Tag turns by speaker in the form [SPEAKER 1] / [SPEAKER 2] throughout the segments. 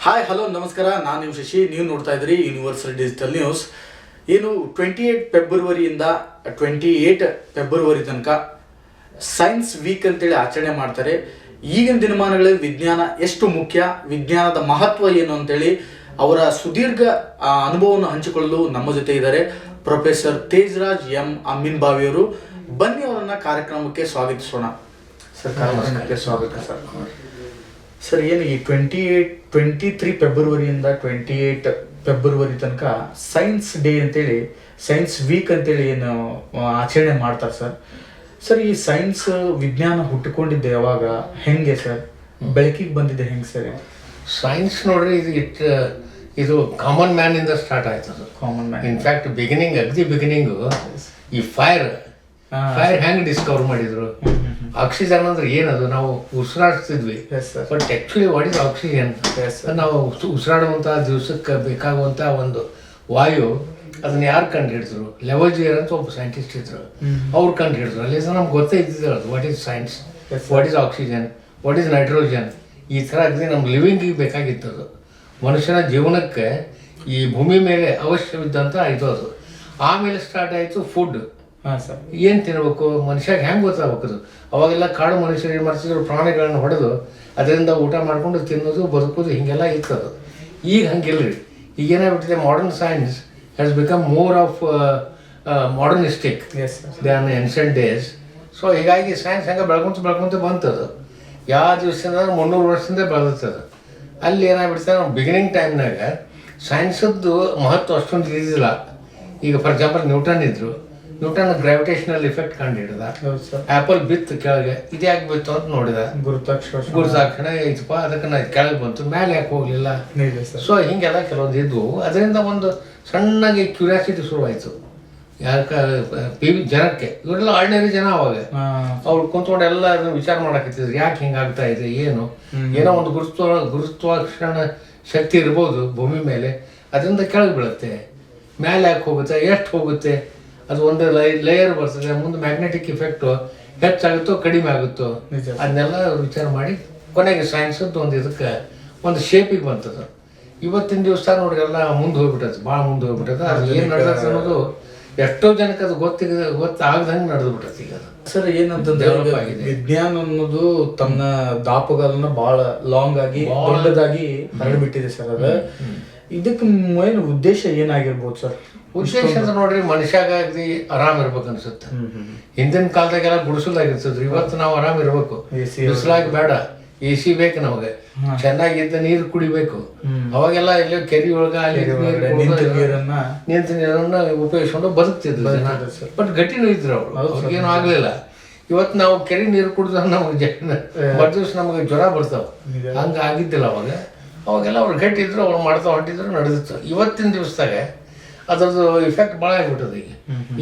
[SPEAKER 1] Hi hello ನಮಸ್ಕಾರ, ನಾನು ನಿಮ್ಮ ಶಶಿ. ನೀವು ನೋಡ್ತಾ ಇದ್ದೀರಿ ಯೂನಿವರ್ಸಲ್ ಡಿಜಿಟಲ್ ನ್ಯೂಸ್. ಏನು 28 ಫೆಬ್ರವರಿಯಿಂದ 28 ಫೆಬ್ರವರಿ ತನಕ ಸೈನ್ಸ್ ವೀಕ್ ಅಂತೇಳಿ ಆಚರಣೆ ಮಾಡ್ತಾರೆ. ಈಗಿನ ದಿನಮಾನಗಳಲ್ಲಿ ವಿಜ್ಞಾನ ಎಷ್ಟು ಮುಖ್ಯ, ವಿಜ್ಞಾನದ ಮಹತ್ವ ಏನು ಅಂತೇಳಿ ಅವರ ಸುದೀರ್ಘ ಅನುಭವವನ್ನು ಹಂಚಿಕೊಳ್ಳಲು ನಮ್ಮ ಜೊತೆ ಇದ್ದಾರೆ ಪ್ರೊಫೆಸರ್ ತೇಜರಾಜ್ ಎಂ ಅಮೀನ್ ಬಾವಿಯವರು. ಬನ್ನಿ ಅವರನ್ನ ಕಾರ್ಯಕ್ರಮಕ್ಕೆ ಸ್ವಾಗತಿಸೋಣ. ಸರ್, ಕಾರ್ಯಕ್ರಮಕ್ಕೆ ಸ್ವಾಗತ ಸರ್. ಸರ್, ಏನು ಈ 23 ಫೆಬ್ರವರಿಯಿಂದ 28 ಫೆಬ್ರವರಿ ತನಕ ಸೈನ್ಸ್ ಡೇ ಅಂತೇಳಿ, ಸೈನ್ಸ್ ವೀಕ್ ಅಂತೇಳಿ ಏನು ಆಚರಣೆ ಮಾಡ್ತಾರೆ ಸರ್. ಸರ್, ಈ ಸೈನ್ಸ್ ವಿಜ್ಞಾನ ಹುಟ್ಟುಕೊಂಡಿದ್ದೆ ಯಾವಾಗ, ಹೆಂಗೆ ಸರ್, ಬೆಳಕಿಗೆ ಬಂದಿದೆ ಹೆಂಗೆ ಸರ್?
[SPEAKER 2] ಸೈನ್ಸ್ ನೋಡ್ರಿ, ಇದು ಕಾಮನ್ ಮ್ಯಾನ್ ಇಂದ ಸ್ಟಾರ್ಟ್ ಆಯ್ತು. ಅದು
[SPEAKER 1] ಕಾಮನ್ ಮ್ಯಾನ್.
[SPEAKER 2] ಇನ್ಫ್ಯಾಕ್ಟ್ ಬಿಗಿನಿಂಗು ಈ ಫೈರ್ ಹೆಂಗ್ ಡಿಸ್ಕವರ್ ಮಾಡಿದ್ರು. ಆಕ್ಸಿಜನ್ ಅಂದ್ರೆ ಏನದು, ನಾವು ಉಸಿರಾಡ್ತಿದ್ವಿ. But actually what is oxygen? ನಾವು ಉಸಿರಾಡುವಂತಹ ದಿವಸಕ್ಕೆ ಬೇಕಾಗುವಂತ ಒಂದು ವಾಯು, ಅದನ್ನ ಯಾರು ಕಂಡು ಹಿಡಿದ್ರು? ಲೆವೋಜಿಯರ್ ಅಂತ ಒಬ್ಬ ಸೈಂಟಿಸ್ಟ್ ಇದ್ರು, ಅವ್ರು ಕಂಡು ಹಿಡಿದ್ರು. ಅಲ್ಲಿ ನಮ್ಗೆ ಗೊತ್ತೇ ಇದ್ದಿದ್ದು what is science, what is oxygen, what is nitrogen. ಈ ಥರ ನಮ್ಮ ಲಿವಿಂಗಿಗೆ ಬೇಕಾಗಿತ್ತದು. ಮನುಷ್ಯನ ಜೀವನಕ್ಕೆ ಈ ಭೂಮಿ ಮೇಲೆ ಅವಶ್ಯವಿದ್ದಂಥ ಇದು ಅದು. ಆಮೇಲೆ ಸ್ಟಾರ್ಟ್ ಆಯಿತು ಫುಡ್. ಏನು ತಿನ್ಬೇಕು, ಮನುಷ್ಯಾಗ ಹೆಂಗೆ ಗೊತ್ತಾಗಬೇಕದು? ಅವಾಗೆಲ್ಲ ಕಾಡು ಮನುಷ್ಯರು ಏನು ಮಾಡ್ತಿದ್ರು, ಪ್ರಾಣಿಗಳನ್ನು ಹೊಡೆದು ಅದರಿಂದ ಊಟ ಮಾಡ್ಕೊಂಡು ತಿನ್ನೋದು, ಬದುಕೋದು, ಹೀಗೆಲ್ಲ ಇರ್ತದು. ಈಗ ಹಂಗಿಲ್ಲ ರೀ. ಈಗೇನಾಗ್ಬಿಟ್ಟಿದೆ, modern science has become more of modernistic than ancient days. So ಹೀಗಾಗಿ ಸೈನ್ಸ್ ಹಂಗೆ ಬೆಳ್ಕೊಂತ ಬಂತದು. ಯಾವ ದಿವಸದಿಂದ 300 ವರ್ಷದಿಂದ ಬೆಳೆದತ್ತದು. ಅಲ್ಲಿ ಏನಾಗ್ಬಿಡ್ತದೆ, ನಾವು ಬಿಗಿನಿಂಗ್ ಟೈಮ್ನಾಗ ಸೈನ್ಸದ್ದು ಮಹತ್ವ ಅಷ್ಟೊಂದು ಇದ್ದಿಲ್ಲ. ಈಗ ಫಾರ್ ಎಕ್ಸಾಂಪಲ್ ನ್ಯೂಟನ್ ಇದ್ರು, ನ್ಯೂಟನ್ ಗ್ರಾವಿಟೇಷನಲ್ ಇಫೆಕ್ಟ್ ಕಂಡು ಹಿಡಿದ. ಆ್ಯಪಲ್ ಬಿತ್ತು ಕೆಳಗೆ, ಇದು ಯಾಕೆ ಬಿತ್ತು ಅಂತ ನೋಡಿದ, ಗುರುತ್ವಾಕರ್ಷಣ ಐತಪ್ಪ, ಅದಕ್ಕೆ ನಾನು ಕೆಳಗೆ ಬಂತು, ಮೇಲೆ ಯಾಕೆ ಹೋಗಲಿಲ್ಲ. ಸೊ ಹಿಂಗೆಲ್ಲ ಕೆಲವೊಂದು ಇದ್ವು. ಅದರಿಂದ ಒಂದು ಸಣ್ಣಗೆ ಕ್ಯೂರಿಯಾಸಿಟಿ ಶುರುವಾಯಿತು ಜನಕ್ಕೆ. ಇವರೆಲ್ಲ ಆರ್ಡಿನರಿ ಜನ ಅವಾಗ. ಅವ್ರು ಕುಂತ್ಕೊಂಡು ಎಲ್ಲ ವಿಚಾರ ಮಾಡಕತ್ತಿದ್ರು, ಯಾಕೆ ಹಿಂಗಾಗ್ತಾ ಇದೆ, ಏನೋ ಒಂದು ಗುರುತ್ವಾಕರ್ಷಣ ಶಕ್ತಿ ಇರ್ಬೋದು ಭೂಮಿ ಮೇಲೆ, ಅದರಿಂದ ಕೆಳಗೆ ಬೀಳುತ್ತೆ, ಮೇಲೆ ಯಾಕೆ ಹೋಗುತ್ತೆ, ಎಷ್ಟು ಹೋಗುತ್ತೆ, ಅದು ಒಂದು ಲೇಯರ್ ಬರ್ತದೆ, ಮುಂದೆ ಮ್ಯಾಗ್ನೆಟಿಕ್ ಇಫೆಕ್ಟು ಹೆಚ್ಚಾಗುತ್ತೋ ಕಡಿಮೆ ಆಗುತ್ತೋ, ಅದನ್ನೆಲ್ಲ ವಿಚಾರ ಮಾಡಿ ಕೊನೆಗೆ ಸೈನ್ಸದ್ದು ಒಂದು ಇದಕ್ಕೆ ಒಂದು ಶೇಪಿಗೆ ಬಂತದ್ದು. ಇವತ್ತಿನ ದಿವಸ ನೋಡ್ರಿ ಎಲ್ಲ ಮುಂದೆ ಹೋಗ್ಬಿಟ್ಟದು, ಭಾಳ ಮುಂದೆ ಹೋಗ್ಬಿಟ್ಟದ. ಅದು ಏನು ನಡೆದತ್ತೆ ಅನ್ನೋದು ಎಷ್ಟೋ ಜನಕ್ಕೆ ಅದು ಗೊತ್ತಾಗದಂಗೆ ನಡೆದು ಬಿಟ್ಟೈತಿ ಈಗ.
[SPEAKER 1] ಸರ್, ಏನಂತಂದ್ರೆ ವಿಜ್ಞಾನ ಅನ್ನೋದು ತನ್ನ ದಾಪುಗಾಲನ್ನ ಬಹಳ ಲಾಂಗ್ ಆಗಿ ದೊಡ್ಡದಾಗಿ ಹರಡ್ಬಿಟ್ಟಿದೆ ಸರ್. ಅದ ಇದಕ್ಕೆ ಏನು ಉದ್ದೇಶ ಏನಾಗಿರ್ಬೋದು ಸರ್?
[SPEAKER 2] ಉದ್ದೇಶ ಅಂತ ನೋಡ್ರಿ, ಮನುಷ್ಯಾಗ ಆರಾಮ್ ಇರ್ಬೇಕು ಅನ್ಸುತ್ತೆ. ಹಿಂದಿನ ಕಾಲದಾಗೆಲ್ಲ ಗುಡಿಸಲಾಗಿರ್ತದ್ರಿ. ಇವತ್ತು ನಾವು ಆರಾಮ್ ಇರ್ಬೇಕು, ಬಿಸಿಲಾಗಿ ಬೇಡ, AC ಬೇಕು ನಮಗೆ, ಚೆನ್ನಾಗಿದ್ದ ನೀರು ಕುಡಿಬೇಕು. ಅವಾಗೆಲ್ಲ ಎಲ್ಲೋ ಕೆರೆ ಒಳಗ ನಿಂತ ನೀರನ್ನ ಉಪಯೋಗಿಸ್ಕೊಂಡು ಬದುಕ್ತಿದ್ರು ಜನ. ಬಟ್ ಗಟ್ಟಿನೂ ಇದ್ರು ಅವ್ರು, ಅವ್ರಿಗೇನು ಆಗ್ಲಿಲ್ಲ. ಇವತ್ತು ನಾವು ಕೆರೆ ನೀರು ಕುಡಿದ್ರೆ ನಮಗೆ ದಿವಸ ನಮಗೆ ಜ್ವರ ಬರ್ತಾವ, ಹಂಗ ಆಗಿದ್ದಿಲ್ಲ ಅವಾಗೆಲ್ಲ ಅವ್ರು ಗಟ್ಟಿ ಇದ್ರು, ಅವ್ರು ಮಾಡ್ತಾ ಹೊಂಟಿದ್ರು, ನಡೆದಿತ್ತು. ಇವತ್ತಿನ ದಿವಸದಾಗ ಅದ್ರದ್ದು ಇಫೆಕ್ಟ್ ಭಾಳ ಆಗ್ಬಿಟ್ಟದ. ಈಗ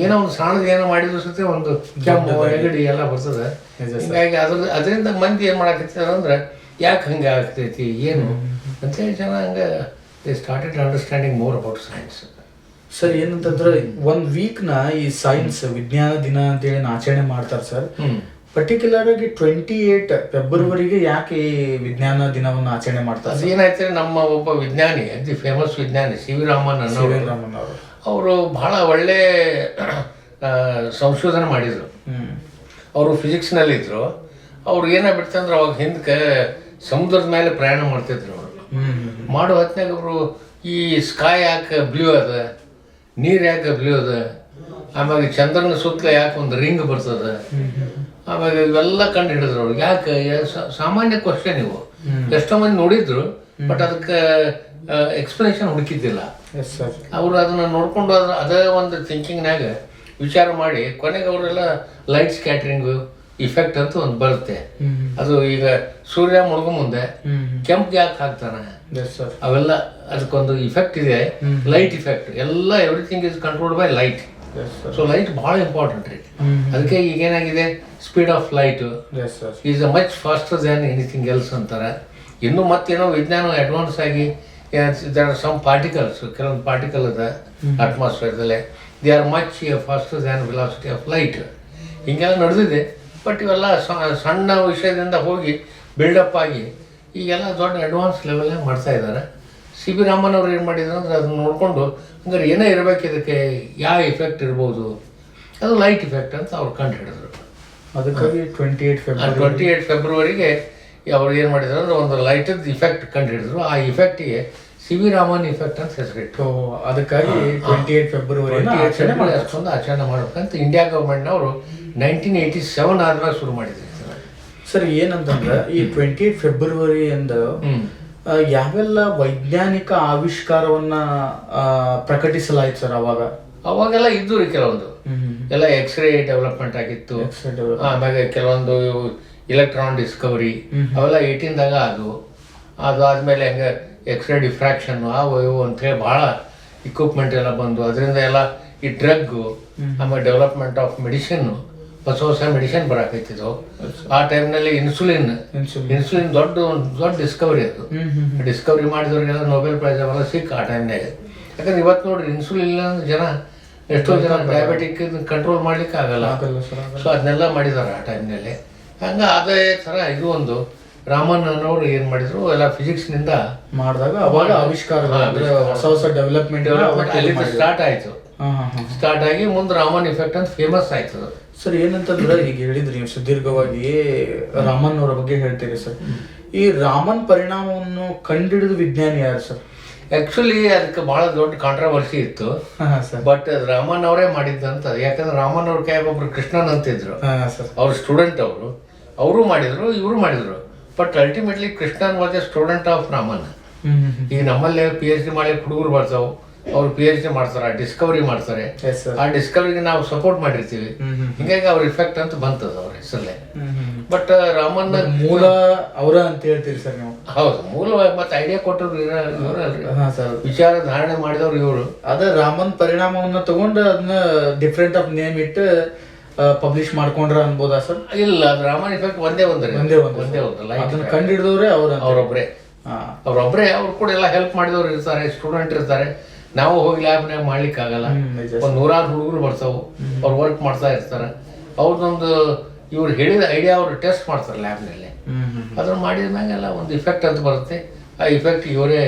[SPEAKER 2] ಏನೋ ಒಂದು ಸಣ್ಣದ ಏನೋ ಮಾಡಿದ್ರು ಸತೆ ಒಂದು ಕೆಮ್ಮು ನೆಗಡಿ ಎಲ್ಲ ಬರ್ತದೆ. ಹಿಂಗಾಗಿ ಅದರಿಂದ ಮಂದಿ ಏನು ಮಾಡಾಕತ್ತಿದಾರೆ ಅಂದ್ರೆ, ಯಾಕೆ ಹಂಗೆ ಆಗ್ತೈತಿ ಏನು ಅಂತೇಳಿ ಜನ ಹಂಗೆ started understanding more about science.
[SPEAKER 1] Sir, ಏನಂತಂದ್ರೆ ಒಂದು ವೀಕ್ನ ಈ ಸೈನ್ಸ್ ವಿಜ್ಞಾನ ದಿನ ಅಂತೇಳಿ ಆಚರಣೆ ಮಾಡ್ತಾರೆ ಸರ್. ಪರ್ಟಿಕ್ಯುಲರ್ ಆಗಿ 28 ಫೆಬ್ರವರಿಗೆ ಯಾಕೆ ಈ ವಿಜ್ಞಾನ ದಿನವನ್ನು ಆಚರಣೆ ಮಾಡ್ತಾರೆ?
[SPEAKER 2] ಅದು ಏನಾಯ್ತು, ನಮ್ಮ ಒಬ್ಬ ವಿಜ್ಞಾನಿ, ಅತಿ ಫೇಮಸ್ ವಿಜ್ಞಾನಿ ಸಿ.ವಿ. ರಾಮನ್ ಅವರು ಬಹಳ ಒಳ್ಳೆ ಸಂಶೋಧನೆ ಮಾಡಿದರು. ಅವರು ಫಿಸಿಕ್ಸ್ನಲ್ಲಿದ್ದರು. ಅವ್ರು ಏನಾಗ್ಬಿಡ್ತಂದ್ರೆ, ಅವಾಗ ಹಿಂದಕ್ಕೆ ಸಮುದ್ರದ ಮೇಲೆ ಪ್ರಯಾಣ ಮಾಡ್ತಿದ್ರು. ಅವರು ಮಾಡೋ ಹೊತ್ತಿನಾಗ ಅವರು ಈ ಸ್ಕೈ ಯಾಕೆ ಬ್ಲೂ ಅದ, ನೀರು ಯಾಕೆ ಬ್ಲೂ ಅದ, ಆಮೇಲೆ ಚಂದ್ರನ ಸುತ್ತಲ ಯಾಕೆ ಒಂದು ರಿಂಗ್ ಬರ್ತದೆ, ಆಮೇಲೆ ಇವೆಲ್ಲ ಕಂಡು ಹಿಡಿದ್ರು. ಅವ್ರು ಯಾಕೆ ಸಾಮಾನ್ಯ ಕ್ವಶನ್ ಇವು. ಎಷ್ಟೋ ಮಂದಿ ನೋಡಿದ್ರು, ಬಟ್ ಅದಕ್ಕೆ ಎಕ್ಸ್ಪ್ಲನೇಷನ್ ಹುಡುಕಿದ್ದಿಲ್ಲ. ಅವರು ಅದನ್ನ ನೋಡ್ಕೊಂಡು ಅದೇ ಒಂದು ಥಿಂಕಿಂಗ್ನಾಗ ವಿಚಾರ ಮಾಡಿ ಕೊನೆಗೆ ಅವರೆಲ್ಲ ಲೈಟ್ ಸ್ಕ್ಯಾಟ್ರಿಂಗು ಇಫೆಕ್ಟ್ ಅಂತ ಒಂದು ಬರುತ್ತೆ. ಅದು ಈಗ ಸೂರ್ಯ ಮುಳುಗೋ ಮುಂದೆ ಕೆಂಪು ಯಾಕೆ ಹಾಕ್ತಾನೆ, ಅವೆಲ್ಲ ಅದಕ್ಕೊಂದು ಇಫೆಕ್ಟ್ ಇದೆ, ಲೈಟ್ ಇಫೆಕ್ಟ್. ಎಲ್ಲ everything is controlled by light. So light ಭಾಳ ಇಂಪಾರ್ಟೆಂಟ್ ರೀ. ಅದಕ್ಕೆ ಈಗೇನಾಗಿದೆ, speed of light is much faster than anything else ಅಂತಾರೆ. ಇನ್ನೂ ಮತ್ತೇನೋ ವಿಜ್ಞಾನ ಅಡ್ವಾನ್ಸ್ ಆಗಿ ದೇರ್ ಆರ್ ಸಮ್ ಪಾರ್ಟಿಕಲ್ಸ್, ಕೆಲವೊಂದು ಪಾರ್ಟಿಕಲ್ ಅದ ಅಟ್ಮಾಸ್ಫಿಯರ್ದಲ್ಲೇ, they are much faster than velocity of light. ಹಿಂಗೆಲ್ಲ ನಡೆದಿದೆ. ಬಟ್ ಇವೆಲ್ಲ ಸಣ್ಣ ವಿಷಯದಿಂದ ಹೋಗಿ ಬಿಲ್ಡಪ್ ಆಗಿ ಈಗೆಲ್ಲ ದೊಡ್ಡ ಅಡ್ವಾನ್ಸ್ ಲೆವೆಲ್ನಾಗ ಮಾಡ್ತಾ ಇದ್ದಾರೆ. ಸಿ ವಿ ರಾಮನ್ ಅವ್ರು ಏನು ಮಾಡಿದ್ರು ಅಂದರೆ ಅದನ್ನ ನೋಡಿಕೊಂಡು ಹಂಗಾರೆ ಏನೇ ಇರಬೇಕು ಇದಕ್ಕೆ ಯಾವ ಇಫೆಕ್ಟ್ ಇರ್ಬೋದು, ಅದು ಲೈಟ್ ಇಫೆಕ್ಟ್ ಅಂತ ಅವ್ರು ಕಂಡು ಹಿಡಿದ್ರು.
[SPEAKER 1] ಅದಕ್ಕಾಗಿ 28
[SPEAKER 2] ಫೆಬ್ರವರಿಗೆ ಅವ್ರು ಏನು ಮಾಡಿದ್ರು ಅಂದರೆ ಒಂದು ಲೈಟದ ಇಫೆಕ್ಟ್ ಕಂಡು ಹಿಡಿದ್ರು. ಆ ಇಫೆಕ್ಟಿಗೆ ಸಿ ವಿ ರಾಮನ್ ಇಫೆಕ್ಟ್ ಅಂತ ಹೆಸರಿಟ್ಟು
[SPEAKER 1] ಅದಕ್ಕಾಗಿ 28 ಫೆಬ್ರವರಿ
[SPEAKER 2] ಅಷ್ಟೊಂದು ಆಚರಣೆ ಮಾಡ್ಬೇಕಂತ ಇಂಡಿಯಾ ಗೌರ್ಮೆಂಟ್ನವರು 1987 ಆದ್ಮೇಲೆ ಶುರು ಮಾಡಿದ್ರು.
[SPEAKER 1] ಸರ್ ಏನಂತಂದ್ರೆ ಈ 28 ಫೆಬ್ರವರಿಯಿಂದ ಯಾವೆಲ್ಲ ವೈಜ್ಞಾನಿಕ ಆವಿಷ್ಕಾರವನ್ನ ಪ್ರಕಟಿಸಲಾಯ್ತು ಸರ್
[SPEAKER 2] ಅವಾಗೆಲ್ಲ ಇದ್ದು ರೀ ಕೆಲವೊಂದು ಎಲ್ಲ ಎಕ್ಸ್ರೇ ಡೆವಲಪ್ಮೆಂಟ್ ಆಗಿತ್ತು. ಆಮ್ಯಾಗ ಕೆಲವೊಂದು ಇಲೆಕ್ಟ್ರಾನ್ ಡಿಸ್ಕವರಿ ಅವೆಲ್ಲ 18ದಾಗ ಅದು ಆದ್ಮೇಲೆ ಹಂಗೆ ಎಕ್ಸ್ರೇ ಡಿಫ್ರಾಕ್ಷನ್ ಅವು ಇವು ಅಂತೇಳಿ ಭಾಳ ಇಕ್ವಿಪ್ಮೆಂಟ್ ಎಲ್ಲ ಬಂದು ಅದರಿಂದ ಎಲ್ಲ ಈ ಡ್ರಗ್ಗು ಆಮೇಲೆ ಡೆವಲಪ್ಮೆಂಟ್ ಆಫ್ ಮೆಡಿಸಿನ್ ಹೊಸ ಮೆಡಿಸಿನ್ ಬರಾಕೈತಿದ್ವು. ಆ ಟೈಮ್ನಲ್ಲಿ ಇನ್ಸುಲಿನ್ ದೊಡ್ಡ ಡಿಸ್ಕವರಿ ಅದು. ಡಿಸ್ಕವರಿ ಮಾಡಿದವ್ರಿಗೆಲ್ಲ ನೊಬೆಲ್ ಪ್ರೈಸ್ ಅವೆಲ್ಲ ಸಿಕ್ಕ ಆ ಟೈಮ್ನಾಗ. ಯಾಕಂದ್ರೆ ಇವತ್ತು ನೋಡ್ರಿ ಇನ್ಸುಲಿನ್ ಇಲ್ಲ ಜನ ಎಷ್ಟೋ ಜನ ಡಯಾಬಿಟಿಕ್ ಕಂಟ್ರೋಲ್ ಮಾಡ್ಲಿಕ್ಕೆ ಆಗಲ್ಲ. ಸೊ ಅದನ್ನೆಲ್ಲ ಮಾಡಿದಾರೆ ಆ ಟೈಮ್ನಲ್ಲಿ. ಹಂಗೆ ಅದೇ ಥರ ಇದು ಒಂದು ರಾಮನ್ ಅನ್ನೋರು ಏನು ಮಾಡಿದ್ರು ಎಲ್ಲ ಫಿಸಿಕ್ಸ್ನಿಂದ
[SPEAKER 1] ಮಾಡಿದಾಗ ಅವಾಗ ಆವಿಷ್ಕಾರ ಹೊಸ ಡೆವಲಪ್ಮೆಂಟ್
[SPEAKER 2] ಸ್ಟಾರ್ಟ್ ಆಗಿ ಮುಂದೆ ರಾಮನ್ ಇಫೆಕ್ಟ್ ಅಂತ ಫೇಮಸ್ ಆಯ್ತು.
[SPEAKER 1] ಸರ್ ಏನಂತಂದ್ರೆ ಈಗ ಹೇಳಿದ್ರಿ ನೀವು ಸುದೀರ್ಘವಾಗಿ ರಾಮನ್ ಅವರ ಬಗ್ಗೆ ಹೇಳ್ತೀರಿ ಸರ್. ಈ ರಾಮನ್ ಪರಿಣಾಮವನ್ನು ಕಂಡುಹಿಡಿದ ವಿಜ್ಞಾನಿ ಯಾರು ಸರ್?
[SPEAKER 2] ಆ್ಯಕ್ಚುಲಿ ಅದಕ್ಕೆ ಭಾಳ ದೊಡ್ಡ ಕಾಂಟ್ರವರ್ಸಿ ಇತ್ತು. ಬಟ್ ರಾಮನ್ ಅವರೇ ಮಾಡಿದ್ದಂತ. ಯಾಕಂದ್ರೆ ರಾಮನ್ ಅವ್ರ ಕೈಯಾಗ ಒಬ್ರು ಕೃಷ್ಣನ್ ಅಂತಿದ್ರು, ಅವ್ರ ಸ್ಟೂಡೆಂಟ್ ಅವರು ಮಾಡಿದ್ರು, ಇವರು ಮಾಡಿದ್ರು. But ultimately Krishnan was A student of Raman. ಈಗ ನಮ್ಮಲ್ಲೇ PhD ಮಾಡಿ ಹುಡುಗರು ಬರ್ತಾವೆ, ಅವ್ರು PhD ಮಾಡ್ತಾರೆ, ಡಿಸ್ಕವರಿ ಮಾಡ್ತಾರೆ. ಆ ಡಿಸ್ಕವರಿಗೆ ನಾವು ಸಪೋರ್ಟ್ ಮಾಡಿರ್ತೀವಿ. ಹಿಂಗಾಗಿ ಅವ್ರ ಇಫೆಕ್ಟ್ ಅಂತ ಬಂತದ ಅವ್ರ ಹೆಸರಲ್ಲೇ. ಬಟ್ ರಾಮನ್
[SPEAKER 1] ಮೂಲ ಅವರ ಅಂತ ಹೇಳ್ತೀರಿ ಸರ್ ನೀವು?
[SPEAKER 2] ಹೌದು, ಮೂಲವಾಗಿ ಮತ್ತೆ ಐಡಿಯಾ ಕೊಟ್ಟವ್ರು ವಿಚಾರ ಧಾರಣೆ ಮಾಡಿದವ್ರು ಇವರು.
[SPEAKER 1] ಅದ ರಾಮನ್ ಪರಿಣಾಮವನ್ನ ತಗೊಂಡು ಅದನ್ನ ಡಿಫ್ರೆಂಟ್ ಆಫ್ ನೇಮ್ ಇಟ್ಟು ಪಬ್ಲಿಷ್ ಮಾಡ್ಕೊಂಡ್ರ ಅನ್ಬೋದಾ ಸರ್?
[SPEAKER 2] ಇಲ್ಲ, ಅದು ರಾಮನ್ ಇಫೆಕ್ಟ್ ಒಂದೇ ಒಂದು
[SPEAKER 1] ಕಂಡಿಡಿದವ್ರೆ
[SPEAKER 2] ಅವ್ರೊಬ್ರೆ. ಅವ್ರು ಕೂಡ ಎಲ್ಲ ಹೆಲ್ಪ್ ಮಾಡಿದವ್ರು ಇರ್ತಾರೆ, ಸ್ಟೂಡೆಂಟ್ ಇರ್ತಾರೆ. ನಾವು ಹೋಗಿ ಲ್ಯಾಬ್ನಾಗ ಮಾಡ್ಲಿಕ್ಕೆ ಆಗಲ್ಲ. ಒಂದು 100 ಹುಡುಗರು ಬರ್ತಾವೆ, ಅವ್ರು ವರ್ಕ್ ಮಾಡ್ತಾ ಇರ್ತಾರೆ. ಅವ್ರದ್ದೊಂದು ಇವ್ರು ಹೇಳಿದ ಐಡಿಯಾ ಅವರು ಟೆಸ್ಟ್ ಮಾಡ್ತಾರೆ ಲ್ಯಾಬ್ನಲ್ಲಿ. ಅದನ್ನ ಮಾಡಿದ ಮ್ಯಾಗೆಲ್ಲ ಒಂದು ಇಫೆಕ್ಟ್ ಅಂತ ಬರುತ್ತೆ. ಆ ಇಫೆಕ್ಟ್ ಇವರೇ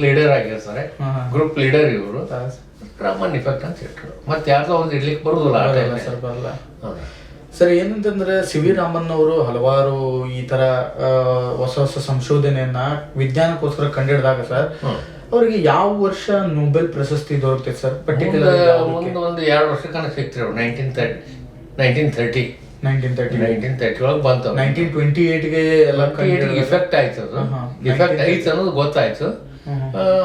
[SPEAKER 2] ಲೀಡರ್ ಆಗಿರ್ತಾರೆ, ಗ್ರೂಪ್ ಲೀಡರ್ ಇವರು. ರಾಮನ್ ಇಫೆಕ್ಟ್ ಅಂತ ಇಟ್ಟರು. ಮತ್ತೆ ಯಾರ್ದೋ ಒಂದು ಇಡ್ಲಿಕ್ಕೆ ಬರುದಿಲ್ಲ
[SPEAKER 1] ಸರ್, ಬರಲ್ಲ. ಸರ್ ಏನಂತಂದ್ರೆ ಸಿ ವಿ ರಾಮನ್ ಅವರು ಹಲವಾರು ಈ ತರ ಹೊಸ ಸಂಶೋಧನೆಯನ್ನ ವಿಜ್ಞಾನಕ್ಕೋಸ್ಕರ ಕಂಡಿಡಿದಾಗ ಸರ್ ಅವ್ರಿಗೆ ಯಾವ ವರ್ಷ ನೊಬೆಲ್ ಪ್ರಶಸ್ತಿ ದೊರಕುತ್ತೆ ಸರ್? ಪರ್ಟಿಕ್ಯುಲರ್
[SPEAKER 2] ಮುಂದೆ ಒಂದು 2 ವರ್ಷಕ್ಕನ ಸಿಕ್ತಿರು. 1930 ಒಳಗೆ ಬಂತು.
[SPEAKER 1] 1928ಗೆ ಎಲ್ಲ
[SPEAKER 2] ಇಫೆಕ್ಟ್ ಆಯ್ತು. ಅದು ಇಫೆಕ್ಟ್ ಐತೆ ಅನ್ನೋದು ಗೊತ್ತಾಯ್ತು.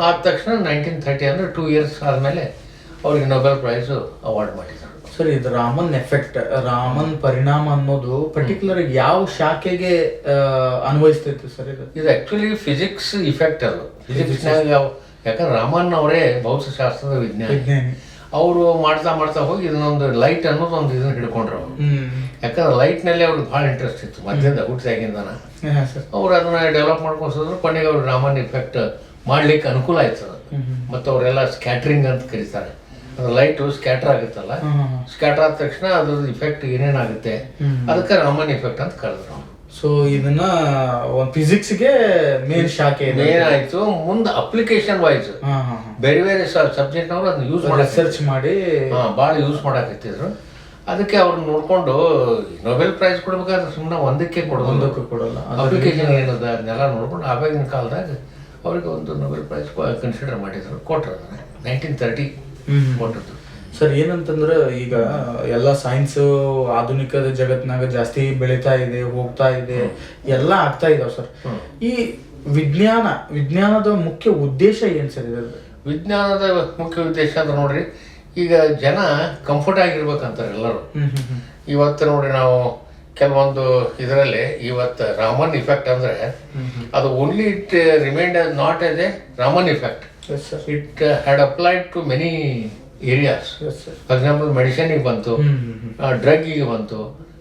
[SPEAKER 2] ಆದ ತಕ್ಷಣ 1930 ಅಂದ್ರೆ 2 years ಆದ್ಮೇಲೆ ಅವ್ರಿಗೆ ನೊಬೆಲ್ ಪ್ರೈಸ್ ಅವಾರ್ಡ್ ಮಾಡಿದ್ರು.
[SPEAKER 1] ಸರ್ ಇದು ರಾಮನ್ ಎಫೆಕ್ಟ್, ರಾಮನ್ ಪರಿಣಾಮ ಅನ್ನೋದು ಪರ್ಟಿಕ್ಯುಲರ್ ಯಾವ ಶಾಖೆಗೆ ಅನ್ವಯಿಸ್ತೈತಿ ಸರ್?
[SPEAKER 2] ಇದು ಆಕ್ಚುಲಿ ಫಿಸಿಕ್ಸ್ ಇಫೆಕ್ಟ್. ಅದು ಫಿಸಿಕ್ಸ್ನಾಗ ಯಾಕಂದ್ರೆ ರಾಮನ್ ಅವರೇ ಭೌತಶಾಸ್ತ್ರದ ವಿಜ್ಞಾನಿ. ಅವರು ಮಾಡ್ತಾ ಹೋಗಿ ಇದನ್ನೊಂದು ಲೈಟ್ ಅನ್ನೋದು ಒಂದು ಇದನ್ನ ಹಿಡ್ಕೊಂಡ್ರು ಅವರು. ಯಾಕಂದ್ರೆ ಲೈಟ್ನಲ್ಲಿ ಅವ್ರಿಗೆ ಭಾಳ ಇಂಟ್ರೆಸ್ಟ್ ಇತ್ತು ಮಧ್ಯದ ಹುಟ್ಟಿದಾಗಿಂದನ. ಅವ್ರು ಅದನ್ನ ಡೆವಲಪ್ ಮಾಡ್ಕೊಂಡ್ರು. ಕೊನೆಗೆ ಅವ್ರು ರಾಮನ್ ಇಫೆಕ್ಟ್ ಮಾಡ್ಲಿಕ್ಕೆ ಅನುಕೂಲ ಆಯ್ತು. ಮತ್ತು ಅವರೆಲ್ಲ ಸ್ಕ್ಯಾಟ್ರಿಂಗ್ ಅಂತ ಕರೀತಾರೆ. ಅದು ಲೈಟು ಸ್ಕ್ಯಾಟರ್ ಆಗುತ್ತಲ್ಲ, ಸ್ಕ್ಯಾಟರ್ ಆದ ತಕ್ಷಣ ಅದ್ರದ್ದು ಇಫೆಕ್ಟ್ ಏನೇನಾಗುತ್ತೆ ಅದಕ್ಕೆ ರಾಮನ್ ಇಫೆಕ್ಟ್ ಅಂತ ಕರೆದ್ರು.
[SPEAKER 1] ಸೊ ಇದನ್ನ ಫಿಸಿಕ್ಸ್ಗೆ ಮೇನ್ ಶಾಖೆ
[SPEAKER 2] ಏನಾಯ್ತು, ಮುಂದೆ ಅಪ್ಲಿಕೇಶನ್ ವೈಸ್ ಬೇರೆ ಸಬ್ಜೆಕ್ಟ್ನವ್ರು ಅದನ್ನ ಯೂಸ್ ಮಾಡಿ
[SPEAKER 1] ರಿಸರ್ಚ್ ಮಾಡಿ
[SPEAKER 2] ಭಾಳ ಯೂಸ್ ಮಾಡಾಕತ್ತಿದ್ರು. ಅದಕ್ಕೆ ಅವ್ರನ್ನ ನೋಡ್ಕೊಂಡು ನೊಬೆಲ್ ಪ್ರೈಸ್ ಕೊಡ್ಬೇಕಾದ್ರೆ ಸುಮ್ಮನೆ ಒಂದಕ್ಕೆ
[SPEAKER 1] ಕೊಡಲ್ಲ,
[SPEAKER 2] ಅಪ್ಲಿಕೇಶನ್ ಏನದ ಅದನ್ನೆಲ್ಲ ನೋಡ್ಕೊಂಡು ಆವಾಗಿನ ಕಾಲದಾಗ ಅವ್ರಿಗೆ ಒಂದು ನೊಬೆಲ್ ಪ್ರೈಸ್ ಕನ್ಸಿಡರ್ ಮಾಡಿದ್ರು, ಕೊಟ್ಟರು. 1930 ಕೊಟ್ಟದ್ದು.
[SPEAKER 1] ಸರ್ ಏನಂತಂದ್ರೆ ಈಗ ಎಲ್ಲ ಸೈನ್ಸ್ ಆಧುನಿಕದ ಜಗತ್ನಾಗ ಜಾಸ್ತಿ ಬೆಳೀತಾ ಇದೆ, ಹೋಗ್ತಾ ಇದೆ, ಎಲ್ಲ ಆಗ್ತಾ ಇದಾವ ಸರ್. ಈ ವಿಜ್ಞಾನದ ಮುಖ್ಯ ಉದ್ದೇಶ ಏನ್ ಸರ್?
[SPEAKER 2] ವಿಜ್ಞಾನದ ಮುಖ್ಯ ಉದ್ದೇಶ ಅಂದ್ರೆ ನೋಡ್ರಿ, ಈಗ ಜನ ಕಂಫರ್ಟ್ ಆಗಿರ್ಬೇಕಂತಾರೆ ಎಲ್ಲರೂ. ಇವತ್ತು ನೋಡ್ರಿ ನಾವು ಕೆಲವೊಂದು ಇದರಲ್ಲಿ ಇವತ್ತು ರಾಮನ್ ಇಫೆಕ್ಟ್ ಅಂದ್ರೆ ಅದು only it remind not as a Raman effect. It had applied to many areas. For example ಮೆಡಿಸಿನಿಗೆ ಬಂತು, ಡ್ರಗ್ಗಿಗೆ ಬಂತು,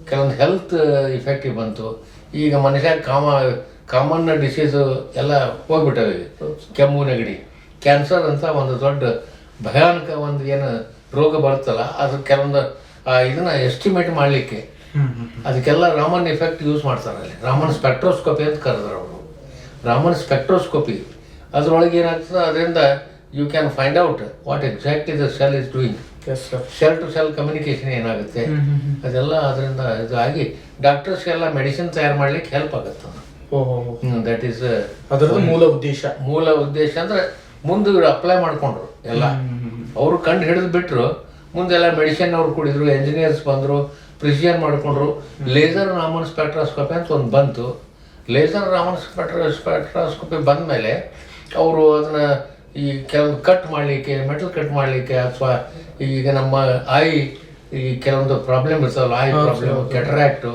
[SPEAKER 2] ಕೆಲವೊಂದು ಹೆಲ್ತ್ ಇಫೆಕ್ಟಿಗೆ ಬಂತು. ಈಗ ಮನುಷ್ಯ ಕಾಮನ್ ಡಿಸೀಸು ಎಲ್ಲ ಹೋಗ್ಬಿಟ್ಟವೆ. ಕೆಮ್ಮು, ನೆಗಡಿ, ಕ್ಯಾನ್ಸರ್ ಅಂತ ಒಂದು ದೊಡ್ಡ ಭಯಾನಕ ಒಂದು ಏನು ರೋಗ ಬರುತ್ತಲ್ಲ, ಅದು ಕೆಲವೊಂದು ಇದನ್ನ ಎಸ್ಟಿಮೇಟ್ ಮಾಡಲಿಕ್ಕೆ ಅದಕ್ಕೆಲ್ಲ ರಾಮನ್ ಇಫೆಕ್ಟ್ ಯೂಸ್ ಮಾಡ್ತಾರೆ. ಅಲ್ಲಿ ರಾಮನ್ ಸ್ಪೆಕ್ಟ್ರೋಸ್ಕೋಪಿ ಅಂತ ಕರೆದ್ರು ಅವರು. ರಾಮನ್ ಸ್ಪೆಕ್ಟ್ರೋಸ್ಕೋಪಿ. ಅದರೊಳಗೆ ಏನಾಗ್ತದೆ, ಅದರಿಂದ you can find out what exactly the cell is doing. Cell to cell communication ಏನಾಗುತ್ತೆ ಅದೆಲ್ಲ ಅದರಿಂದ ಇದಾಗಿ ಡಾಕ್ಟರ್ಸ್ಗೆಲ್ಲ ಮೆಡಿಸಿನ್ ತಯಾರು ಮಾಡ್ಲಿಕ್ಕೆ ಹೆಲ್ಪ್ ಆಗುತ್ತೆ. ದಟ್ ಈಸ್
[SPEAKER 1] ಅದರ ಮೂಲ
[SPEAKER 2] ಉದ್ದೇಶ ಅಂದ್ರೆ ಮುಂದೆ ಇವ್ರು ಅಪ್ಲೈ ಮಾಡ್ಕೊಂಡ್ರು ಎಲ್ಲ. ಅವರು ಕಂಡು ಹಿಡಿದು ಬಿಟ್ರು, ಮುಂದೆಲ್ಲ ಮೆಡಿಸಿನ್ ಅವ್ರು ಕುಡಿದ್ರು, ಎಂಜಿನಿಯರ್ಸ್ ಬಂದರು, ಪ್ರಿಸಿಷನ್ ಮಾಡ್ಕೊಂಡ್ರು. ಲೇಸರ್ ರಾಮನ್ ಸ್ಪೆಕ್ಟ್ರೋಸ್ಕೋಪಿ ಅಂತ ಒಂದು ಬಂತು. ಲೇಸರ್ ರಾಮನ್ ಸ್ಪೆಕ್ಟ್ರೋಸ್ಕೋಪಿ ಬಂದ ಮೇಲೆ ಅವರು ಅದನ್ನ ಈ ಕೆಲವೊಂದು ಕಟ್ ಮಾಡಲಿಕ್ಕೆ, ಮೆಟಲ್ ಕಟ್ ಮಾಡಲಿಕ್ಕೆ, ಅಥವಾ ಈಗ ನಮ್ಮ ಈ ಕೆಲವೊಂದು ಪ್ರಾಬ್ಲಮ್ ಇರ್ತಾವಲ್ಲ, ಪ್ರಾಬ್ಲಮ್, ಕೆಟರಾಕ್ಟು,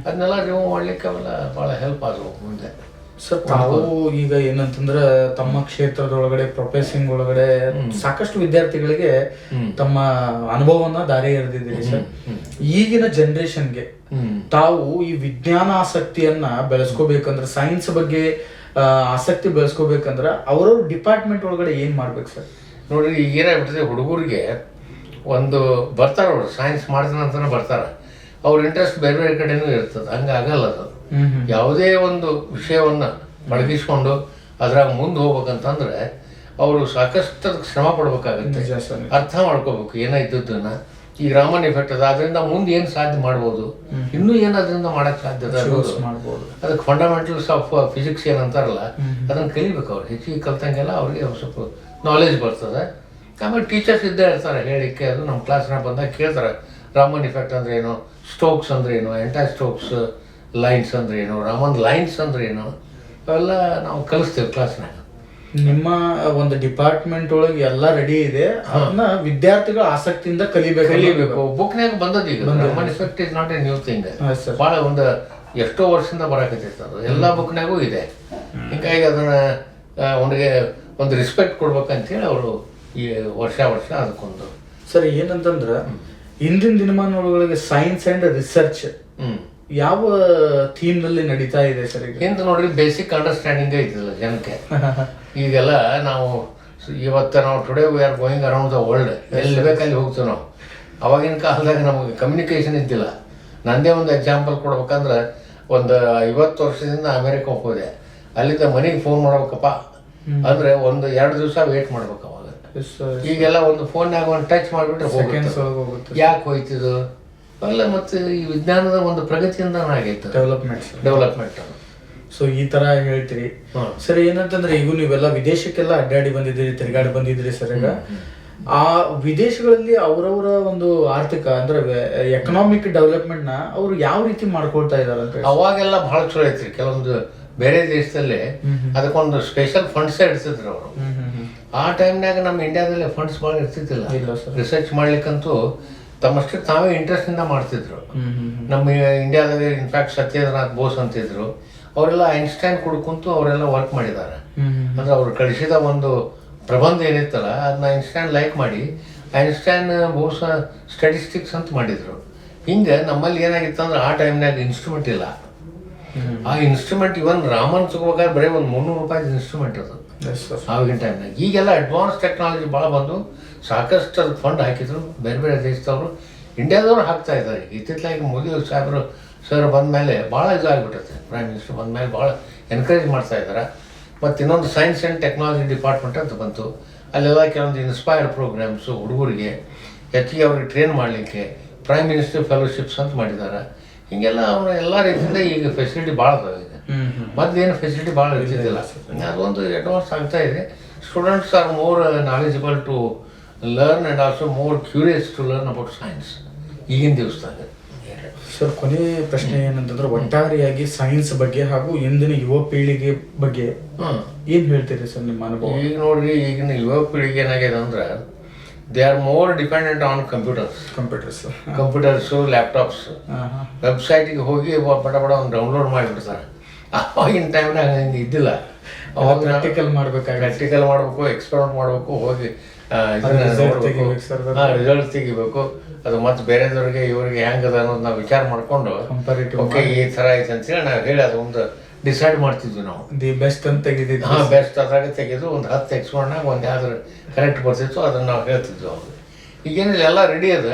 [SPEAKER 2] ಅದನ್ನೆಲ್ಲ ರಿಮೂವ್ ಮಾಡ್ಲಿಕ್ಕೆ ಅವೆಲ್ಲ ಭಾಳ ಹೆಲ್ಪ್ ಆದವು ಮುಂದೆ.
[SPEAKER 1] ಸರ್, ತಾವು ಈಗ ಏನಂತಂದ್ರೆ ತಮ್ಮ ಕ್ಷೇತ್ರದೊಳಗಡೆ ಪ್ರೊಫೆಸಿಂಗ್ ಒಳಗಡೆ ಸಾಕಷ್ಟು ವಿದ್ಯಾರ್ಥಿಗಳಿಗೆ ತಮ್ಮ ಅನುಭವವನ್ನ ದಾರಿ ಎರೆದಿದ್ದೀರಿ ಸರ್. ಈಗಿನ ಜನರೇಷನ್ಗೆ ತಾವು ಈ ವಿಜ್ಞಾನ ಆಸಕ್ತಿಯನ್ನ ಬೆಳೆಸ್ಕೋಬೇಕಂದ್ರೆ, ಸೈನ್ಸ್ ಬಗ್ಗೆ ಆಸಕ್ತಿ ಬೆಳೆಸ್ಕೋಬೇಕಂದ್ರೆ ಅವ್ರವ್ರ ಡಿಪಾರ್ಟ್ಮೆಂಟ್ ಒಳಗಡೆ ಏನ್ ಮಾಡ್ಬೇಕು ಸರ್?
[SPEAKER 2] ನೋಡ್ರಿ, ಈಗ ಏನಾಗ್ಬಿಟ್ಟಿದೆ, ಹುಡುಗರಿಗೆ ಒಂದು ಬರ್ತಾರೆ, ಅವ್ರು ಸೈನ್ಸ್ ಮಾಡಿದ ಅಂತಾನೆ ಬರ್ತಾರೆ, ಅವ್ರ ಇಂಟ್ರೆಸ್ಟ್ ಬೇರೆ ಬೇರೆ ಕಡೆನೂ ಇರ್ತದೆ. ಹಂಗೆ ಆಗಲ್ಲ ಅದು. ಯಾವುದೇ ಒಂದು ವಿಷಯವನ್ನ ಮಡಗಿಸ್ಕೊಂಡು ಅದ್ರಾಗ ಮುಂದೆ ಹೋಗ್ಬೇಕಂತಂದ್ರೆ ಅವರು ಸಾಕಷ್ಟು ಅದಕ್ಕೆ ಶ್ರಮ ಪಡ್ಬೇಕಾಗತ್ತೆ, ಅರ್ಥ ಮಾಡ್ಕೋಬೇಕು ಏನಾಯ್ತದನ್ನ. ಈಗ ರಾಮನ್ ಎಫೆಕ್ಟ್ ಅದ, ಅದರಿಂದ ಮುಂದೆ ಏನು ಸಾಧ್ಯ ಮಾಡ್ಬೋದು, ಇನ್ನೂ ಏನು ಅದರಿಂದ ಮಾಡಕ್ ಸಾಧ್ಯತೆ ಮಾಡ್ಬೋದು. ಅದಕ್ಕೆ ಫಂಡಮೆಂಟಲ್ಸ್ ಆಫ್ ಫಿಸಿಕ್ಸ್ ಏನಂತಾರಲ್ಲ, ಅದನ್ನ ಕಲಿಬೇಕು. ಅವ್ರು ಹೆಚ್ಚಿಗೆ ಕಲ್ತಂಗೆಲ್ಲ ಅವ್ರಿಗೆ ಸ್ವಲ್ಪ ನಾಲೆಜ್ ಬರ್ತದೆ. ಆಮೇಲೆ ಟೀಚರ್ಸ್ ಇದ್ದೇ ಇರ್ತಾರೆ ಹೇಳಿಕ್ಕೆ. ಅದು ನಮ್ಮ ಕ್ಲಾಸ್ನಾಗ ಬಂದಾಗ ಕೇಳ್ತಾರೆ, ರಾಮನ್ ಇಫೆಕ್ಟ್ ಅಂದ್ರೆ ಏನು, ಸ್ಟೋಕ್ಸ್ ಅಂದ್ರೆ ಏನು, ಎಂಟೈ ಸ್ಟೋಕ್ಸ್ ಲೈನ್ಸ್ ಅಂದ್ರೆ ಏನು, ರಾಮನ್ ಲೈನ್ಸ್ ಅಂದ್ರೆ ಏನು, ಅವೆಲ್ಲ ನಾವು ಕಲಿಸ್ತೇವೆ ಕ್ಲಾಸ್ನಾಗ.
[SPEAKER 1] ನಿಮ್ಮ ಒಂದು ಡಿಪಾರ್ಟ್ಮೆಂಟ್ ಒಳಗೆ ಎಲ್ಲ ರೆಡಿ ಇದೆ, ಅದನ್ನ ವಿದ್ಯಾರ್ಥಿಗಳು ಆಸಕ್ತಿಯಿಂದ ಕಲಿಬೇಕು.
[SPEAKER 2] ಬುಕ್ನಾಗ ಬಂದದ್ದು ಈಗ Raman effect is not A new thing. ಭಾಳ ಒಂದು ಎಷ್ಟೋ ವರ್ಷದಿಂದ ಬರಾಕತ್ತೈತೆ, ಅದು ಎಲ್ಲ ಬುಕ್ನಾಗೂ ಇದೆ. ಹೀಗಾಗಿ ಅದನ್ನ ಅವನಿಗೆ ಒಂದು ರೆಸ್ಪೆಕ್ಟ್ ಕೊಡ್ಬೇಕಂತೇಳಿ ಅವರು ಈ ವರ್ಷ ಅದಕ್ಕೊಂದು.
[SPEAKER 1] ಸರ್, ಏನಂತಂದ್ರ ಇಂದಿನ ದಿನಮಾನಗಳಿಗೆ ಸೈನ್ಸ್ ಅಂಡ್ ರಿಸರ್ಚ್ ಯಾವ ಥೀಮ್ ನಲ್ಲಿ ನಡೀತಾ ಇದೆ ಸರ್?
[SPEAKER 2] ಹಿಂದೆ ನೋಡ್ರಿ, ಬೇಸಿಕ್ ಅಂಡರ್ಸ್ಟ್ಯಾಂಡಿಂಗ್ ಐತಿಲ್ಲ ಜನಕ್ಕೆ. ಈಗೆಲ್ಲ ನಾವು ಇವತ್ತು ನಾವು today we are going around the world, ಎಲ್ಲಿ ಬೇಕಲ್ಲಿ ಹೋಗ್ತೀವಿ ನಾವು. ಅವಾಗಿನ ಕಾಲದಾಗ ನಮಗೆ ಕಮ್ಯುನಿಕೇಶನ್ ಇದ್ದಿಲ್ಲ. ನಂದೇ ಒಂದು ಎಕ್ಸಾಂಪಲ್ ಕೊಡ್ಬೇಕಂದ್ರೆ, ಒಂದು 50 ವರ್ಷದಿಂದ ಅಮೆರಿಕಕ್ಕೆ ಹೋದೆ. ಅಲ್ಲಿಂದ ಮನೆಗೆ ಫೋನ್ ಮಾಡ್ಬೇಕಪ್ಪ ಅಂದ್ರೆ 1-2 ದಿವಸ ವೇಟ್ ಮಾಡ್ಬೇಕು ಅವಾಗ. ಈಗೆಲ್ಲ ಒಂದು ಫೋನ್ನಾಗ ಒಂದು ಟಚ್ ಮಾಡಿಬಿಟ್ರೆ ಯಾಕೆ ಹೋಯ್ತಿದ್ದು ಅಲ್ಲ. ಮತ್ತೆ ಈ ವಿಜ್ಞಾನದ ಒಂದು ಪ್ರಗತಿಯಿಂದ ಆಗೈತೆ ಡೆವಲಪ್ಮೆಂಟ್.
[SPEAKER 1] ಸೊ ಈ ತರ ಹೇಳ್ತೀರಿ ಸರ್. ಏನಂತಂದ್ರೆ ಈಗ ನೀವೆಲ್ಲ ವಿದೇಶಕ್ಕೆಲ್ಲ ಅಡ್ಡಾಡಿ ಬಂದಿದ್ದೀರಿ, ತಿರುಗಾಡಿ ಬಂದಿದ್ರಿ ಸರ್. ಈಗ ಆ ವಿದೇಶಗಳಲ್ಲಿ ಅವರವರ ಒಂದು ಆರ್ಥಿಕ ಅಂದ್ರೆ ಎಕನಾಮಿಕ್ ಡೆವಲಪ್ಮೆಂಟ್ ನ ಅವ್ರು ಯಾವ ರೀತಿ ಮಾಡ್ಕೊಳ್ತಾ ಇದಾರೆ ಅಂತ?
[SPEAKER 2] ಅವಾಗೆಲ್ಲ ಬಹಳ ಚಲೋ ಐತ್ರಿ. ಕೆಲವೊಂದು ಬೇರೆ ದೇಶದಲ್ಲಿ ಅದಕ್ಕೊಂದು ಸ್ಪೆಷಲ್ ಫಂಡ್ಸ್ ಇಡ್ತಿದ್ರು ಅವರು. ಆ ಟೈಮ್ನಾಗ ನಮ್ಮ ಇಂಡಿಯಾದಲ್ಲಿ ಫಂಡ್ಸ್ ಭಾಳ ಇರ್ತಿದ್ದಿಲ್ಲ. ರಿಸರ್ಚ್ ಮಾಡ್ಲಿಕ್ಕಂತೂ ತಮ್ಮಷ್ಟಕ್ಕೆ ತಾವೇ ಇಂಟ್ರೆಸ್ಟ್ ಇಂದ ಮಾಡ್ತಿದ್ರು. ನಮ್ಮ ಇಂಡಿಯಾದಲ್ಲಿ ಇನ್ಫ್ಯಾಕ್ಟ್ ಸತ್ಯೇಂದ್ರನಾಥ್ ಬೋಸ್ ಅಂತಿದ್ರು. ಅವರೆಲ್ಲ ಐನ್ಸ್ಟೈನ್ ಕುಡ್ಕುಂತು ಅವರೆಲ್ಲ ವರ್ಕ್ ಮಾಡಿದ್ದಾರೆ. ಅಂದ್ರೆ ಅವ್ರು ಕಳಿಸಿದ ಒಂದು ಪ್ರಬಂಧ ಏನಿತ್ತಲ್ಲ ಅದನ್ನ ಐನ್ಸ್ಟೈನ್ ಲೈಕ್ ಮಾಡಿ ಐನ್ಸ್ಟೈನ್ ಬೋಸ್ ಸ್ಟ್ಯಾಟಿಸ್ಟಿಕ್ಸ್ ಅಂತ ಮಾಡಿದ್ರು. ಹಿಂಗೆ ನಮ್ಮಲ್ಲಿ ಏನಾಗಿತ್ತು ಅಂದ್ರೆ ಆ ಟೈಮ್ನಾಗ ಇನ್ಸ್ಟ್ರೂಮೆಂಟ್ ಇಲ್ಲ. ಆ ಇನ್ಸ್ಟ್ರೂಮೆಂಟ್ ಇವನ್ ರಾಮನ್ ತಗೋಬೇಕಾದ್ರೆ ಬರೀ ಒಂದು 300 ರೂಪಾಯಿ ಇನ್ಸ್ಟ್ರೂಮೆಂಟ್ ಅದು ಆವಾಗಿನ ಟೈಮ್ನಾಗ. ಈಗೆಲ್ಲ ಅಡ್ವಾನ್ಸ್ ಟೆಕ್ನಾಲಜಿ ಭಾಳ ಬಂದು ಸಾಕಷ್ಟು ಅದಕ್ಕೆ ಫಂಡ್ ಹಾಕಿದ್ರು ಬೇರೆ ಬೇರೆ ದೇಶದವರು. ಇಂಡಿಯಾದವ್ರು ಹಾಕ್ತಾ ಇದ್ದಾರೆ. ಇತ್ತಿತ್ತಲಾಗಿ ಮೋದಿ ಸಾಹೇಬರು ಸರ್ ಬಂದ ಮೇಲೆ ಭಾಳ ಇದಾಗಿಬಿಟ್ಟೈತೆ. ಪ್ರೈಮ್ ಮಿನಿಸ್ಟರ್ ಬಂದ ಮೇಲೆ ಭಾಳ ಎನ್ಕರೇಜ್ ಮಾಡ್ತಾ ಇದ್ದಾರೆ. ಮತ್ತು ಇನ್ನೊಂದು ಸೈನ್ಸ್ ಆ್ಯಂಡ್ ಟೆಕ್ನಾಲಜಿ ಡಿಪಾರ್ಟ್ಮೆಂಟ್ ಅಂತ ಬಂತು. ಅಲ್ಲೆಲ್ಲ ಕೆಲವೊಂದು ಇನ್ಸ್ಪೈರ್ಡ್ ಪ್ರೋಗ್ರಾಮ್ಸು ಹುಡುಗರಿಗೆ ಹೆಚ್ಚಿಗೆ ಅವ್ರಿಗೆ ಟ್ರೈನ್ ಮಾಡಲಿಕ್ಕೆ ಪ್ರೈಮ್ ಮಿನಿಸ್ಟರ್ ಫೆಲೋಶಿಪ್ಸ್ ಅಂತ ಮಾಡಿದ್ದಾರೆ. ಹೀಗೆಲ್ಲ ಅವನು ಎಲ್ಲ ರೀತಿಯಿಂದ ಈಗ ಫೆಸಿಲಿಟಿ ಭಾಳ ಅದಾವೆ. ಮೊದಲೇನು ಫೆಸಿಲಿಟಿ ಭಾಳ ಇರ್ತಿದ್ದಿಲ್ಲ. ಅದೊಂದು ಅಡ್ವಾನ್ಸ್ ಆಗ್ತಾ ಇದೆ. Students are more knowledgeable to learn and also more curious to learn about science ಈಗಿನ ದಿವಸದಾಗ.
[SPEAKER 1] ಸರ್, ಕೊನೆ ಪ್ರಶ್ನೆ ಏನಂತಂದ್ರೆ ಒಟ್ಟಾರೆಯಾಗಿ ಸೈನ್ಸ್ ಬಗ್ಗೆ ಹಾಗೂ ಇಂದಿನ ಯುವ ಪೀಳಿಗೆ ಬಗ್ಗೆ ಏನ್ ಹೇಳ್ತೀರಿ ಸರ್ ನಿಮ್ಮ ಅನುಭವ?
[SPEAKER 2] ಈಗ ನೋಡ್ರಿ, ಈಗಿನ ಯುವ ಪೀಳಿಗೆ ಏನಾಗಿದೆ ಅಂದ್ರೆ they are more dependent on computers laptops. ವೆಬ್ಸೈಟಿಗೆ ಹೋಗಿ ಬಡ ಒಂದು ಡೌನ್ಲೋಡ್ ಮಾಡಿಬಿಡ್ತಾರೆ. ಅವಾಗಿನ ಟೈಮ್ನಾಗ ಹಂಗೆ ಇದ್ದಿಲ್ಲ. ಅವಾಗ
[SPEAKER 1] ಪ್ರಾಕ್ಟಿಕಲ್
[SPEAKER 2] ಮಾಡಬೇಕು, ಎಕ್ಸ್ಪೆರಿಮೆಂಟ್ ಮಾಡಬೇಕು, ಹೋಗಿ ರಿಸಲ್ಟ್ ತೆಗಿಬೇಕು. ಅದು ಮತ್ತೆ ಬೇರೆದವ್ರಿಗೆ ಇವ್ರಿಗೆ ಹೆಂಗದ ಅನ್ನೋದು ನಾವು ವಿಚಾರ ಮಾಡಿಕೊಂಡು ಓಕೆ ಈ ಥರ ಐತೆ ಅಂತೇಳಿ ನಾವು ಹೇಳಿ ಅದು ಒಂದು ಡಿಸೈಡ್ ಮಾಡ್ತಿದ್ವಿ ನಾವು.
[SPEAKER 1] ಬೆಸ್ಟ್ ಅಂತ ತೆಗಿದ್ವಿ.
[SPEAKER 2] ಬೆಸ್ಟ್ ಅದ್ರಾಗ ತೆಗೆದು ಒಂದು 10 ಎಕ್ಸ್ಪೋರ್ಟ್ನಾಗ ಒಂದು ಯಾವ್ದು ಕರೆಕ್ಟ್ ಬರ್ತಿತ್ತು ಅದನ್ನು ನಾವು ಹೇಳ್ತಿದ್ವಿ. ಅವ್ರು ಈಗೇನಿಲ್ಲ, ಎಲ್ಲ ರೆಡಿ ಅದ,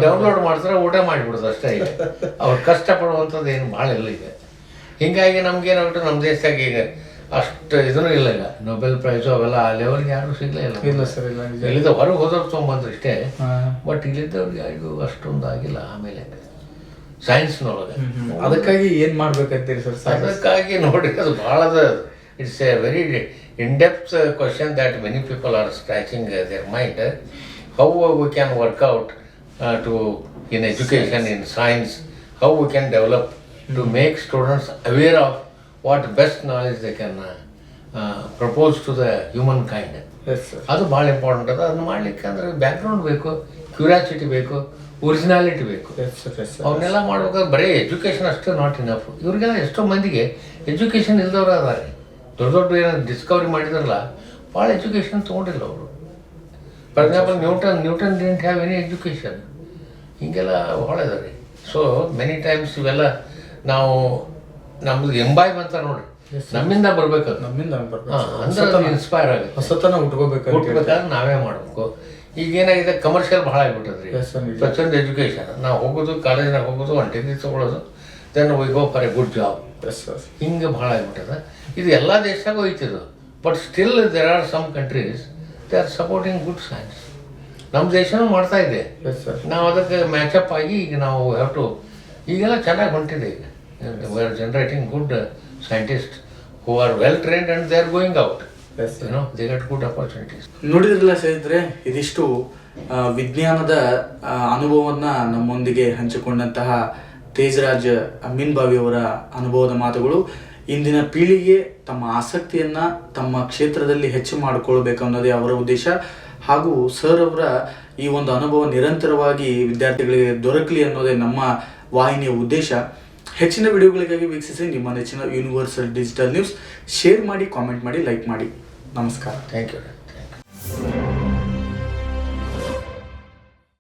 [SPEAKER 2] ಡೌನ್ಲೋಡ್ ಮಾಡ್ತಾರೆ, ಊಟ ಮಾಡಿಬಿಡೋದು ಅಷ್ಟೇ. ಈಗ ಅವ್ರು ಕಷ್ಟಪಡುವಂಥದ್ದು ಏನು ಭಾಳ ಇಲ್ಲ ಈಗ. ಹೀಗಾಗಿ ನಮ್ಗೇನಾಗ್ಬಿಟ್ಟು ನಮ್ಮ ದೇಶದಾಗ ಈಗ ಅಷ್ಟು ಇದೂ ಇಲ್ಲ ಈಗ ನೊಬೆಲ್ ಪ್ರೈಸು ಅವೆಲ್ಲ ಆ ಲೆವೆಲ್ಗೆ ಯಾರು ಸಿಗಲೇ ಇಲ್ಲ.
[SPEAKER 1] ಇಲ್ಲ ಸರ್, ಇಲ್ಲ ನಿಜ.
[SPEAKER 2] ಇಲ್ಲಿದ್ದ ಹೊರಗೆ ಹೋದವ್ರು ತೊಗೊಂಬಂದ್ರು ಇಷ್ಟೇ, ಬಟ್ ಇಲ್ಲಿದ್ದವ್ರಿಗೆ ಯಾರಿಗೂ ಅಷ್ಟೊಂದು ಆಗಿಲ್ಲ. ಆಮೇಲೆ ಸೈನ್ಸ್ನೊಳಗೆ
[SPEAKER 1] ಅದಕ್ಕಾಗಿ ಏನು ಮಾಡ್ಬೇಕಂತೀರಿ ಸರ್?
[SPEAKER 2] ಅದಕ್ಕಾಗಿ ನೋಡಿ, ಅದು ಭಾಳ it's a very in depth question that many people are scratching their mind. How we can work out to in education, in science, how we can develop to make students aware of what best knowledge they can propose to the human kind. ಅದು ಭಾಳ important ಅದ. ಅದನ್ನ ಮಾಡಲಿಕ್ಕೆ ಅಂದರೆ background ಬೇಕು, curiosity ಬೇಕು, originality ಬೇಕು. ಅವನ್ನೆಲ್ಲ ಮಾಡ್ಬೇಕಾದ್ರೆ ಬರೀ ಎಜುಕೇಷನ್ ಅಷ್ಟೇ ನಾಟ್ ಇನಫ್. ಇವ್ರಿಗೆಲ್ಲ ಎಷ್ಟೋ ಮಂದಿಗೆ ಎಜುಕೇಷನ್ ಇಲ್ದವ್ರು ಅದಾರೆ. ದೊಡ್ಡ ದೊಡ್ಡ ಏನಾದ್ರು ಡಿಸ್ಕವರಿ ಮಾಡಿದ್ರಲ್ಲ, ಭಾಳ ಎಜುಕೇಷನ್ ತೊಗೊಂಡಿಲ್ಲ ಅವರು. For example Newton didn't have any education. ಹೀಗೆಲ್ಲ ಭಾಳ ಇದಾವೆ. ಸೊ ಮೆನಿ ಟೈಮ್ಸ್ ಇವೆಲ್ಲ ನಾವು ನಮ್ದು ಎಂಬಾಯ್ ಅಂತ ನೋಡ್ರಿ, ನಮ್ಮಿಂದ ಬರ್ಬೇಕು,
[SPEAKER 1] ನಮ್ಮಿಂದ
[SPEAKER 2] ಅಂದ್ರೆ ಇನ್ಸ್ಪೈರ್ ಆಗುತ್ತೆ.
[SPEAKER 1] ಹೊಸತನ
[SPEAKER 2] ಹುಟ್ಬೇಕಾದ್ರೆ ನಾವೇ ಮಾಡಬೇಕು. ಈಗ ಏನಾಗಿದೆ, ಕಮರ್ಷಿಯಲ್ ಭಾಳ ಆಗಿಬಿಟ್ಟದ್ರಿ. ಪ್ರತಿಯೊಂದು ಎಜುಕೇಷನ್ ನಾವು ಹೋಗೋದು, ಕಾಲೇಜ್ನಾಗ ಹೋಗೋದು, ಒಂದು ಡಿಗ್ರಿ ತೊಗೊಳೋದು, then we go for a good job. ಹಿಂಗೆ ಭಾಳ ಆಗಿಬಿಟ್ಟದ. ಇದು ಎಲ್ಲ ದೇಶದಾಗೂ ಐತಿದು. But still there are some countries they are supporting good science. ನಮ್ಮ ದೇಶನೂ ಮಾಡ್ತಾ ಇದೆ. ನಾವು ಅದಕ್ಕೆ ಮ್ಯಾಚಪ್ ಆಗಿ ಈಗ ನಾವು ಹ್ಯಾವ್ ಟು, ಈಗೆಲ್ಲ ಚೆನ್ನಾಗಿ ಹೊಂಟಿದೆ. ಈಗ we are generating good scientist who are well trained and they are going out. They get good opportunities.
[SPEAKER 1] ನೋಡಿದ್ರಲ್ಲ ಸ್ನೇಹಿತರೆ, ಇದಿಷ್ಟು ವಿಜ್ಞಾನದ ಅನುಭವವನ್ನು ನಮ್ಮೊಂದಿಗೆ ಹಂಚಿಕೊಂಡಂತಹ ತೇಜರಾಜ್ ಅಮೀನ್ಬಾವಿ ಅವರ ಅನುಭವದ ಮಾತುಗಳು. ಇಂದಿನ ಪೀಳಿಗೆ ತಮ್ಮ ಆಸಕ್ತಿಯನ್ನು ತಮ್ಮ ಕ್ಷೇತ್ರದಲ್ಲಿ ಹೆಚ್ಚು ಮಾಡಿಕೊಳ್ಬೇಕು ಅನ್ನೋದೇ ಅವರ ಉದ್ದೇಶ. ಹಾಗೂ ಸರ್ ಅವರ ಈ ಒಂದು ಅನುಭವ ನಿರಂತರವಾಗಿ ವಿದ್ಯಾರ್ಥಿಗಳಿಗೆ ದೊರಕಲಿ ಅನ್ನೋದೇ ನಮ್ಮ ವಾಹಿನಿಯ ಉದ್ದೇಶ. ಹೆಚ್ಚಿನ ವಿಡಿಯೋಗಳಿಗಾಗಿ ವೀಕ್ಷಿಸಿ ನಿಮ್ಮ ನೆಚ್ಚಿನ ಯೂನಿವರ್ಸಲ್ ಡಿಜಿಟಲ್ ನ್ಯೂಸ್. ಶೇರ್ ಮಾಡಿ, ಕಾಮೆಂಟ್ ಮಾಡಿ, ಲೈಕ್ ಮಾಡಿ. ನಮಸ್ಕಾರ.
[SPEAKER 2] Thank you.